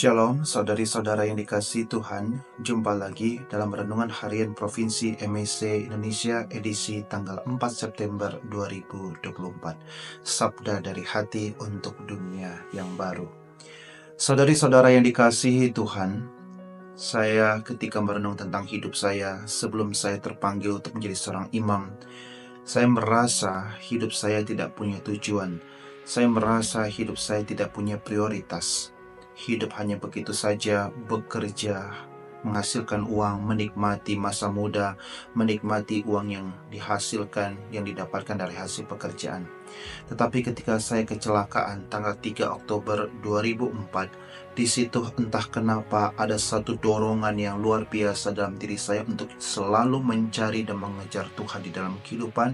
Shalom, saudari-saudara yang dikasihi Tuhan. Jumpa lagi dalam Renungan Harian Provinsi MIC Indonesia edisi tanggal 4 September 2024. Sabda dari hati untuk dunia yang baru. Saudari-saudara yang dikasihi Tuhan, saya ketika merenung tentang hidup saya sebelum saya terpanggil untuk menjadi seorang imam, saya merasa hidup saya tidak punya tujuan. Saya merasa hidup saya tidak punya prioritas. Hidup hanya begitu saja, bekerja, menghasilkan uang, menikmati masa muda, menikmati uang yang dihasilkan, yang didapatkan dari hasil pekerjaan. Tetapi ketika saya kecelakaan tanggal 3 Oktober 2004, di situ entah kenapa ada satu dorongan yang luar biasa dalam diri saya untuk selalu mencari dan mengejar Tuhan di dalam kehidupan.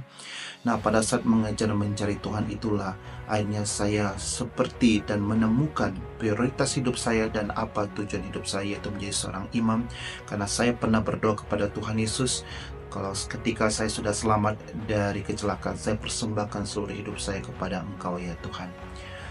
Nah, pada saat mengejar mencari Tuhan itulah akhirnya saya seperti dan menemukan prioritas hidup saya dan apa tujuan hidup saya, yaitu menjadi seorang imam. Karena saya pernah berdoa kepada Tuhan Yesus, kalau ketika saya sudah selamat dari kecelakaan, saya persembahkan seluruh hidup saya kepada Engkau ya Tuhan.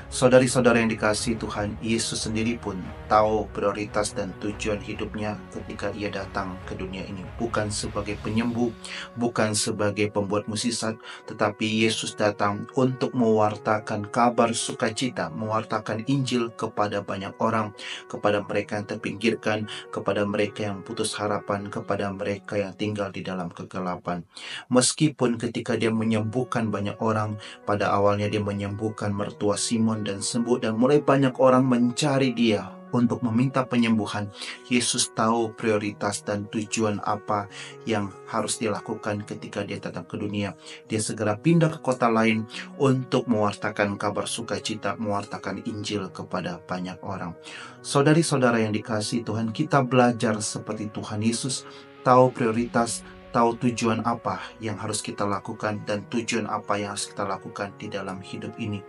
Saudari-saudara yang dikasihi Tuhan, Yesus sendiri pun tahu prioritas dan tujuan hidupnya ketika ia datang ke dunia ini. Bukan sebagai penyembuh, bukan sebagai pembuat mukjizat, tetapi Yesus datang untuk mewartakan kabar sukacita, mewartakan Injil kepada banyak orang, kepada mereka yang terpinggirkan, kepada mereka yang putus harapan, kepada mereka yang tinggal di dalam kegelapan. Meskipun ketika dia menyembuhkan banyak orang, pada awalnya dia menyembuhkan mertua Simon dan sembuh, dan mulai banyak orang mencari dia untuk meminta penyembuhan. Yesus tahu prioritas dan tujuan apa yang harus dilakukan ketika dia datang ke dunia. Dia segera pindah ke kota lain untuk mewartakan kabar sukacita, mewartakan Injil kepada banyak orang. Saudari-saudara yang dikasihi Tuhan, kita belajar seperti Tuhan Yesus, tahu prioritas, tahu tujuan apa yang harus kita lakukan dan tujuan apa yang harus kita lakukan di dalam hidup ini.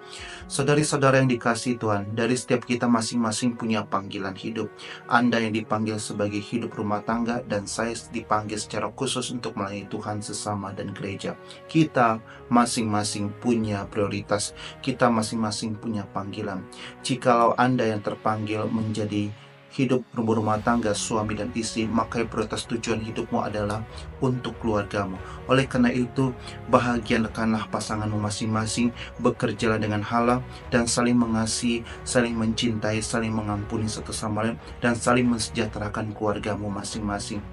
Saudari-saudara yang dikasihi Tuhan, dari setiap kita masing-masing punya panggilan hidup. Anda yang dipanggil sebagai hidup rumah tangga, dan saya dipanggil secara khusus untuk melayani Tuhan sesama dan gereja. Kita masing-masing punya prioritas, kita masing-masing punya panggilan. Jikalau Anda yang terpanggil menjadi hidup berumah tangga, suami dan istri, maka prioritas tujuan hidupmu adalah untuk keluargamu. Oleh karena itu, bahagiakanlah pasanganmu masing-masing, bekerjalah dengan halal, dan saling mengasihi, saling mencintai, saling mengampuni satu sama lain, dan saling mensejahterakan keluargamu masing-masing.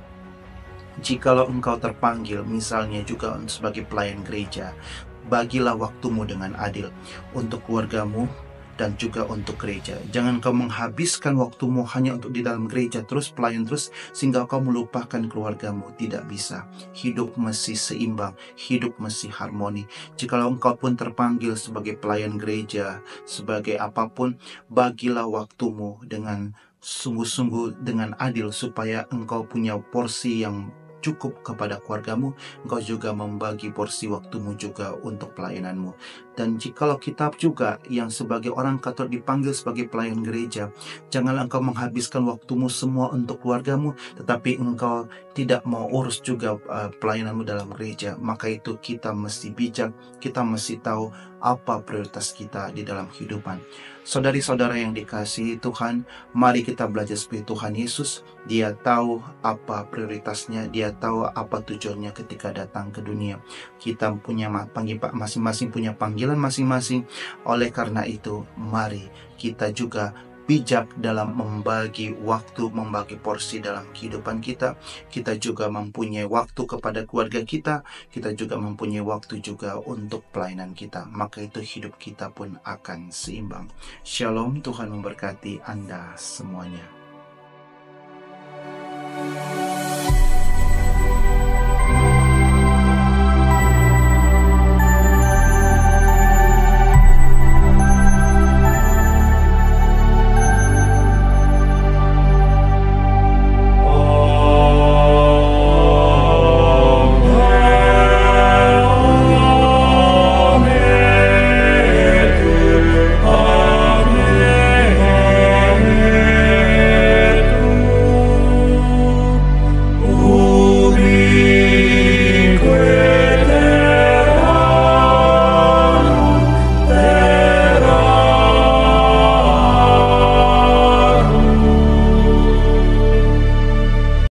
Jikalau engkau terpanggil misalnya juga sebagai pelayan gereja, bagilah waktumu dengan adil untuk keluargamu dan juga untuk gereja. Jangan kau menghabiskan waktumu hanya untuk di dalam gereja terus, pelayan terus, sehingga kau melupakan keluargamu. Tidak bisa. Hidup mesti seimbang, hidup mesti harmoni. Jikalau engkau pun terpanggil sebagai pelayan gereja, sebagai apapun, bagilah waktumu dengan sungguh-sungguh, dengan adil, supaya engkau punya porsi yang cukup kepada keluargamu. Engkau juga membagi porsi waktumu juga untuk pelayananmu. Dan jikalau kita juga yang sebagai orang Katolik dipanggil sebagai pelayan gereja, janganlah engkau menghabiskan waktumu semua untuk keluargamu, tetapi engkau tidak mau urus juga pelayananmu dalam gereja. Maka itu kita mesti bijak, kita mesti tahu apa prioritas kita di dalam kehidupan. Saudari-saudara yang dikasihi Tuhan, mari kita belajar seperti Tuhan Yesus. Dia tahu apa prioritasnya, dia tahu apa tujuannya ketika datang ke dunia. Kita punya masing-masing punya panggilan masing-masing. Oleh karena itu, mari kita juga bijak dalam membagi waktu, membagi porsi dalam kehidupan kita. Kita juga mempunyai waktu kepada keluarga kita. Kita juga mempunyai waktu juga untuk pelayanan kita. Maka itu hidup kita pun akan seimbang. Shalom, Tuhan memberkati Anda semuanya.